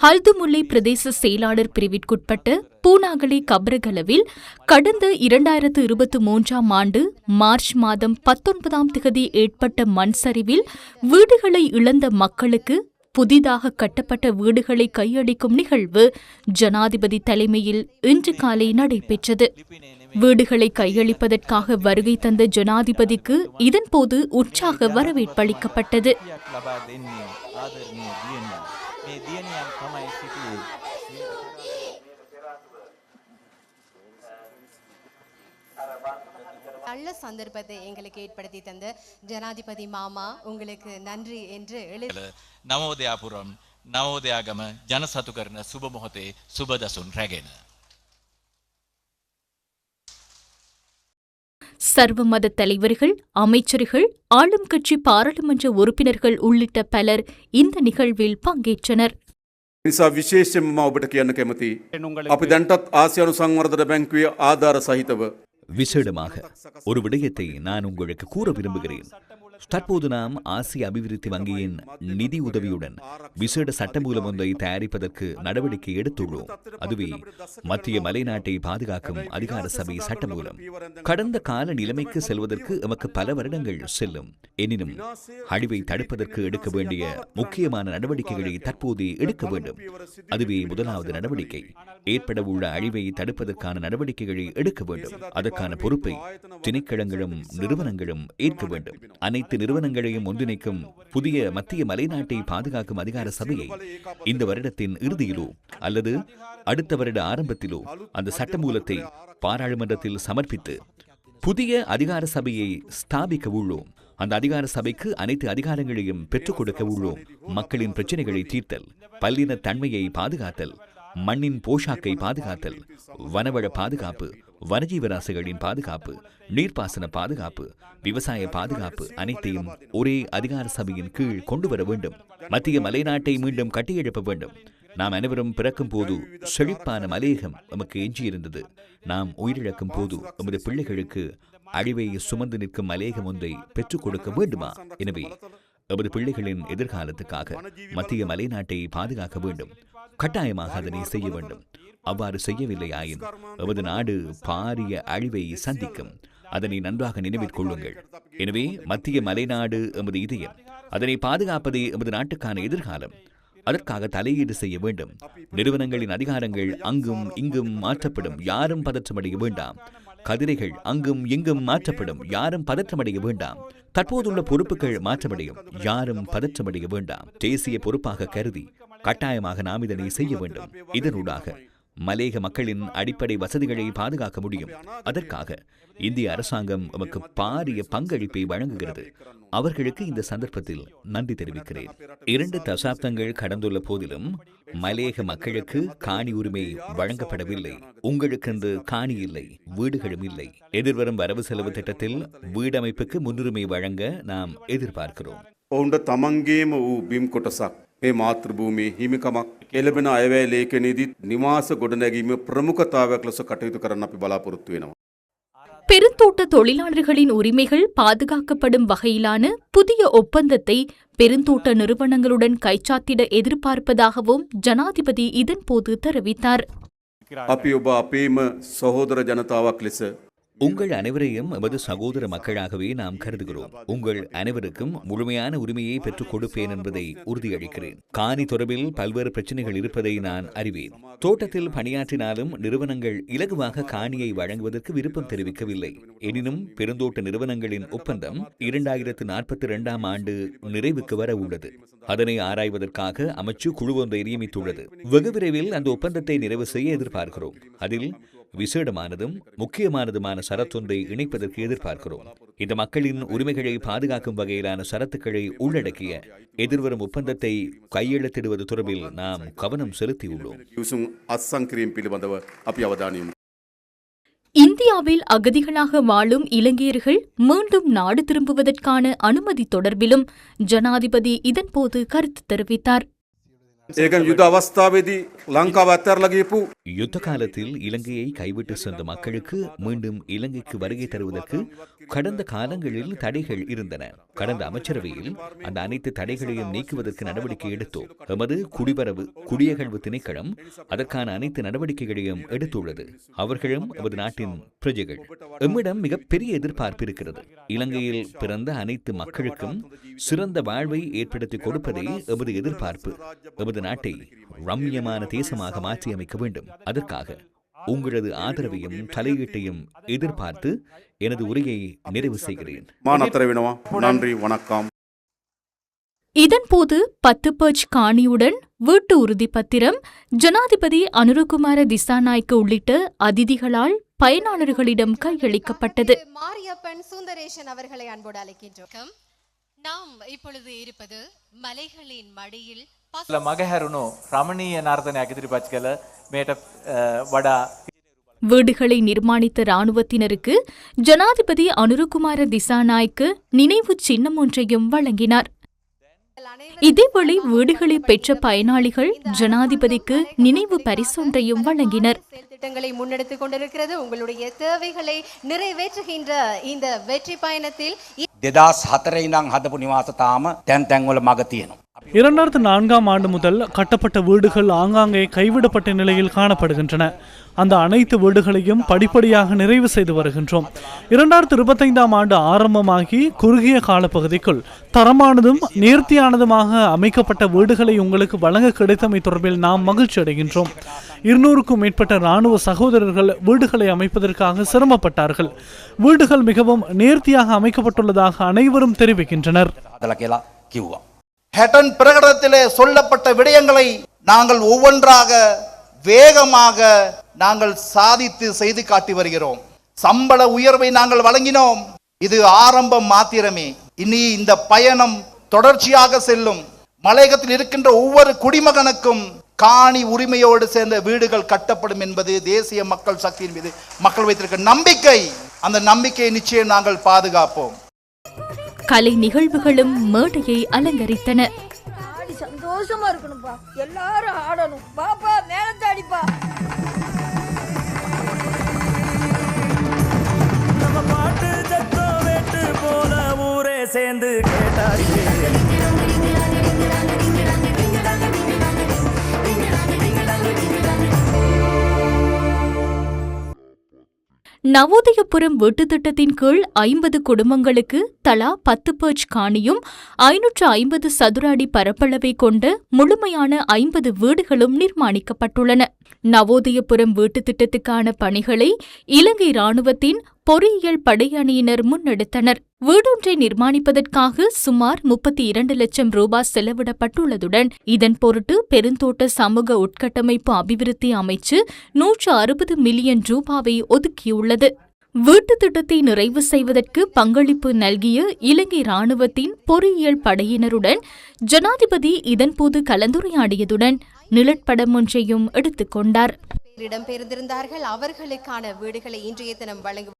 ஹல்துமுல்லை பிரதேச செயலாளர் பிரிவிற்குட்பட்ட பூனாகலை கப்ரகலவில் கடந்த 2023ஆம் ஆண்டு மார்ச் மாதம் 19ஆம் திகதி ஏற்பட்ட மண் சரிவில் வீடுகளை இழந்த மக்களுக்கு புதிதாக கட்டப்பட்ட வீடுகளை கையளிக்கும் நிகழ்வு ஜனாதிபதி தலைமையில் இன்று காலை நடைபெற்றது. வீடுகளை கையளிப்பதற்காக வருகை தந்த ஜனாதிபதிக்கு இதன்போது உற்சாக வரவேற்பளிக்கப்பட்டது. நல்ல சந்தர்ப்பத்தை எங்களுக்கு ஏற்படுத்தி தந்த ஜனாதிபதி மாமா உங்களுக்கு நன்றி என்று නවෝදයාපුරම් නවෝදයාගම ජනසතු කරන සුබ මොහොතේ සුබදසුන් රැගෙන சர்வ மத தலைவர்கள், அமைச்சர்கள், ஆளும் கட்சி பாராளுமன்ற உறுப்பினர்கள் உள்ளிட்ட பலர் இந்த நிகழ்வில் பங்கேற்றனர். නිසා විශේෂයෙන්ම මම ඔබට කියන්න කැමතියි. අපි දැන්ටත් ආසියානු සංවර්ධන බැංකුවේ ආධාර සහිතව விசேடமாக ஒரு விடயத்தை நான் உங்களுக்கு கூற விரும்புகிறேன். தற்போது நாம் ஆசிய அபிவிருத்தி வங்கியின் நிதி உதவியுடன் விசேட சட்டமூலம் ஒன்றை தயாரிப்பதற்கு நடவடிக்கை எடுத்துள்ளோம். அதுவே மத்திய மலைநாட்டை பாதுகாக்கும் அதிகார சபை சட்டமூலம். கடந்த கால நிலைமைக்கு செல்வதற்கு எமக்கு பல வருடங்கள் செல்லும். எனினும் அழிவை தடுப்பதற்கு எடுக்க வேண்டிய முக்கியமான நடவடிக்கைகளை தற்போதே எடுக்க வேண்டும். அதுவே முதலாவது நடவடிக்கை. ஏற்படவுள்ள அழிவை தடுப்பதற்கான நடவடிக்கைகளை எடுக்க வேண்டும். அதற்கான பொறுப்பை திணைக்களங்களும் நிறுவனங்களும் ஏற்க வேண்டும். அனைத்து நிறுவனங்களையும் ஒன்றிணைக்கும் புதிய மத்திய மலைநாட்டை பாதுகாக்கும் அதிகார சபையை இந்த வருடத்தின் இறுதியிலோ அல்லது அடுத்த வருட ஆரம்பத்திலோ அந்த சட்டமூலத்தை பாராளுமன்றத்தில் சமர்ப்பித்து புதிய அதிகார சபையை ஸ்தாபிக்க உள்ளோம். அந்த அதிகார சபைக்கு அனைத்து அதிகாரங்களையும் பெற்றுக் கொடுக்க உள்ளோம். மக்களின் பிரச்சனைகளை தீர்த்தல், பல்லின தன்மையை பாதுகாத்தல், மண்ணின் போஷாக்கை பாதுகாத்தல், வனவள பாதுகாப்பு, வனஜீவராசிகளின் பாதுகாப்பு, நீர்ப்பாசன பாதுகாப்பு, விவசாய பாதுகாப்பு அனைத்தையும் ஒரே அதிகார சபையின் கீழ் கொண்டு வர வேண்டும். மத்திய மலைநாட்டை மீண்டும் கட்டியெழுப்ப வேண்டும். நாம் அனைவரும் பிறக்கும் போது செழிப்பான மலையகம் நமக்கு எஞ்சியிருந்தது. நாம் உயிரிழக்கும் போது நமது பிள்ளைகளுக்கு அழிவை சுமந்து நிற்கும் மலையகம் ஒன்றை பெற்றுக் கொடுக்க வேண்டுமா? எனவே நமது பிள்ளைகளின் எதிர்காலத்துக்காக மத்திய மலைநாட்டை பாதுகாக்க வேண்டும். கட்டாயமாக அதனை செய்ய வேண்டும். அவ்வாறு செய்யவில்லை ஆயின் நமது நாடு பாரிய அழிவை சந்திக்கும். அதனை நன்றாக நினைவில் கொள்ளுங்கள். எனவே மத்திய மலைநாடு எமது இதயம். அதனை பாதுகாப்பதே எமது நாட்டுக்கான எதிர்காலம். அதற்காக தலையீடு செய்ய வேண்டும். நிறுவனங்களின் அதிகாரங்கள் அங்கும் இங்கும் மாற்றப்படும். யாரும் பதற்றமடைய வேண்டாம். கதிரைகள் அங்கும் இங்கும் மாற்றப்படும். யாரும் பதற்றமடைய வேண்டாம். தற்போதுள்ள பொறுப்புகள் மாற்றமடையும். யாரும் பதற்றமடைய வேண்டாம். தேசிய பொறுப்பாக கருதி கட்டாயமாக நாம் இதனை செய்ய வேண்டும். இதனூடாக மலேக மக்களின் அடிப்படை வசதிகளை பாதுகாக்க முடியும். அதற்காக இந்திய அரசாங்கம் நமக்கு பாரிய பங்களிப்பை வழங்குகிறது. அவர்களுக்கு இந்த சந்தர்ப்பத்தில் நன்றி தெரிவிக்கிறேன். 2 தசாப்தங்கள் கடந்துள்ள போதிலும் மலேக மக்களுக்கு காணி உரிமை வழங்கப்படவில்லை. உங்களுக்கு காணி இல்லை, வீடுகளும் இல்லை. எதிர்வரும் வரவு செலவு திட்டத்தில் வீடமைப்புக்கு முன்னுரிமை வழங்க நாம் எதிர்பார்க்கிறோம். ඔවුන්ට තමන්ගේම වූ බිම් කොටසක් මේ මාතෘභූමියේ හිමිකමක් එළබෙන අයවැය ලේඛනයේදීත් නිවාස ගොඩනැගීම ප්‍රමුඛතාවයක් ලෙස කටයුතු කරන්න අපි බලාපොරොත්තු වෙනවා. பெருந்தோட்ட தொழிலாளர்களின் உரிமைகள் பாதுகாக்கப்படும் வகையிலான புதிய ஒப்பந்தத்தை பெருந்தோட்ட நிறுவனங்களுடன் கைச்சாத்திட எதிர்பார்ப்பதாகவும் ஜனாதிபதி இதன்போது தெரிவித்தார். අපි ඔබ අපේම සහෝදර ජනතාවක් ලෙස உங்கள் அனைவரையும் எமது சகோதர மக்களாகவே நாம் கருதுகிறோம். உங்கள் அனைவருக்கும் முழுமையான உரிமையை பெற்றுக் கொடுப்பேன் என்பதை உறுதியளிக்கிறேன். காணி தொடர்பில் பல்வேறு பிரச்சனைகள் இருப்பதை நான் அறிவேன். தோட்டத்தில் பணியாற்றினாலும் நிறுவனங்கள் இலகுவாக காணியை வழங்குவதற்கு விருப்பம் தெரிவிக்கவில்லை. எனினும் பெருந்தோட்ட நிறுவனங்களின் ஒப்பந்தம் 2042ஆம் ஆண்டு நிறைவுக்கு வர உள்ளது. அதனை ஆராய்வதற்காக அமைச்சு குழு ஒன்றை நியமித்துள்ளது. வெகு விரைவில் அந்த ஒப்பந்தத்தை நிறைவு செய்ய எதிர்பார்க்கிறோம். அதில் விசேடமானதும் முக்கியமானதுமான சரத்தொன்றை இணைப்பதற்கு எதிர்பார்க்கிறோம். இந்த மக்களின் உரிமைகளை பாதுகாக்கும் வகையிலான சரத்துக்களை உள்ளடக்கிய எதிர்வரும் ஒப்பந்தத்தை கையெழுத்திடுவது தொடர்பில் நாம் கவனம் செலுத்தியுள்ளோம். இந்தியாவில் அகதிகளாக வாழும் இலங்கையர்கள் மீண்டும் நாடு திரும்புவதற்கான அனுமதி தொடர்பிலும் ஜனாதிபதி இதன்போது கருத்து தெரிவித்தார். ඒකම යුද අවස්ථාවේදී ලංකාව අත්හැරලා ගියපු யுத்த காலத்தில் இலங்கையை கைவிட்டு சென்ற மக்களுக்கு மீண்டும் இலங்கைக்கு வருகை தருவதற்கு கடந்த காலங்களில் தடைகள் இருந்தன. கடந்த அமைச்சரவையில் அந்த அனைத்து தடைகளையும் நீக்குவதற்கு நடவடிக்கை எடுத்தோம். எமது குடிவரவு குடியகழ்வு திணைக்களம் அதற்கான அனைத்து நடவடிக்கைகளையும் எடுத்துள்ளது. அவர்களும் எமது நாட்டின் பிரஜைகள். எம்மிடம் மிகப்பெரிய எதிர்பார்ப்பு இருக்கிறது. இலங்கையில் பிறந்த அனைத்து மக்களுக்கும் சிறந்த வாழ்வை ஏற்படுத்தி கொடுப்பதே எமது எதிர்பார்ப்பு. எமது நாட்டை ரம்மியமான தேசமாக மாற்றியமைக்க வேண்டும். அதற்காக உங்களது ஆதரவையும் தலையீட்டையும் எதிர்பார்த்து எனது உரையை நிறைவு செய்கிறேன். நன்றி, வணக்கம். இதன்போது 10 பர்ச் காணியுடன் வீட்டு உறுதிப்பத்திரம் ஜனாதிபதி அனுரகுமார திசாநாயக்க உள்ளிட்ட அதிதிகளால் பயனாளர்களிடம் கையளிக்கப்பட்டது. மாரியப்பன் சுந்தரேசன் அவர்களை அன்போடு அழைக்கின்றோம். நாம் இப்பொழுது இருப்பது மலைகளின் மடியில் මගහැරුණු රමණීය නර්තනයක් ඉදිරිපත් කළ මේට වඩා வீடுகளை நிர்மாணித்த இராணுவத்தினருக்கு ஜனாதிபதி அனுரகுமார திசாநாயக்க நினைவு சின்னம் ஒன்றையும் வழங்கினார். இதேவேளை வீடுகளை பெற்ற பயனாளிகள் ஜனாதிபதிக்கு நினைவு பரிசொன்றையும் வழங்கினர். திட்டங்களை முன்னெடுத்துக் கொண்டிருக்கிறது. உங்களுடைய தேவைகளை நிறைவேற்றுகின்ற இந்த வெற்றி பயணத்தில் 2004 ඉඳන් හදපු නිවාස තාම තැන් තැන්වල මග තියෙනවා. 2004ஆம் ஆண்டு முதல் கட்டப்பட்ட வீடுகள் ஆங்காங்கே கைவிடப்பட்ட நிலையில் காணப்படுகின்றன. அந்த அனைத்து வீடுகளையும் படிப்படியாக நிறைவு செய்து வருகின்றோம். 2025ஆம் ஆண்டு ஆரம்பமாகி குறுகிய காலப்பகுதிக்குள் தரமானதும் நேர்த்தியானதுமாக அமைக்கப்பட்ட வீடுகளை உங்களுக்கு வழங்க கிடைத்தமை தொடர்பில் நாம் மகிழ்ச்சி அடைகின்றோம். 200க்கும் மேற்பட்ட இராணுவ சகோதரர்கள் வீடுகளை அமைப்பதற்காக சிரமப்பட்டார்கள். வீடுகள் மிகவும் நேர்த்தியாக அமைக்கப்பட்டுள்ளதாக அனைவரும் தெரிவிக்கின்றனர். ஹட்டன் பிரகடனத்திலே சொல்லப்பட்ட விடயங்களை நாங்கள் ஒவ்வொன்றாக வேகமாக நாங்கள் சாதித்து செய்து காட்டி வருகிறோம். சம்பள உயர்வை நாங்கள் வழங்கினோம். இது ஆரம்பம் மாத்திரமே. இனி இந்த பயணம் தொடர்ச்சியாக செல்லும். மலையகத்தில் இருக்கின்ற ஒவ்வொரு குடிமகனுக்கும் காணி உரிமையோடு சேர்ந்த வீடுகள் கட்டப்படும் என்பது தேசிய மக்கள் சக்தியின் மீது மக்கள் வைத்திருக்கிற நம்பிக்கை. அந்த நம்பிக்கையை நிச்சயம் நாங்கள் பாதுகாப்போம். கலை நிகழ்வுகளும் மேடையை அலங்கரித்தன. சந்தோஷமா இருக்கணும்பா, எல்லாரும் ஆடணும். பாப்பா மேலத்தை அடிப்பா. பாட்டு சத்தோ வெட்டு போல ஊரே சேர்ந்து கேட்டாடி. நவோதயபுரம் வீட்டுத் திட்டத்தின் கீழ் 50 குடும்பங்களுக்கு தலா 10 பர்ச் காணியும் 550 சதுர அடி பரப்பளவை கொண்ட முழுமையான 50 வீடுகளும் நிர்மாணிக்கப்பட்டுள்ளன. நவோதயபுரம் வீட்டுத் திட்டத்துக்கான பணிகளை இலங்கை இராணுவத்தின் பொறியியல் படையணியினர் முன்னெடுத்தனர். வீடொன்றை நிர்மாணிப்பதற்காக சுமார் 32 லட்சம் ரூபாய் செலவிடப்பட்டுள்ளதுடன் இதன் பொருட்டு பெருந்தோட்ட சமூக உட்கட்டமைப்பு அபிவிருத்தி அமைச்சு 160 மில்லியன் ரூபாவை ஒதுக்கியுள்ளது. வீட்டுத் திட்டத்தை நிறைவு செய்வதற்கு பங்களிப்பு நல்கிய இலங்கை இராணுவத்தின் பொறியியல் படையினருடன் ஜனாதிபதி இதன்போது கலந்துரையாடியதுடன் நிழற்படம் ஒன்றையும் எடுத்துக் கொண்டார். இடம்பெயர்ந்திருந்தார்கள். அவர்களுக்கான வீடுகளை இன்றைய தினம் வழங்கும்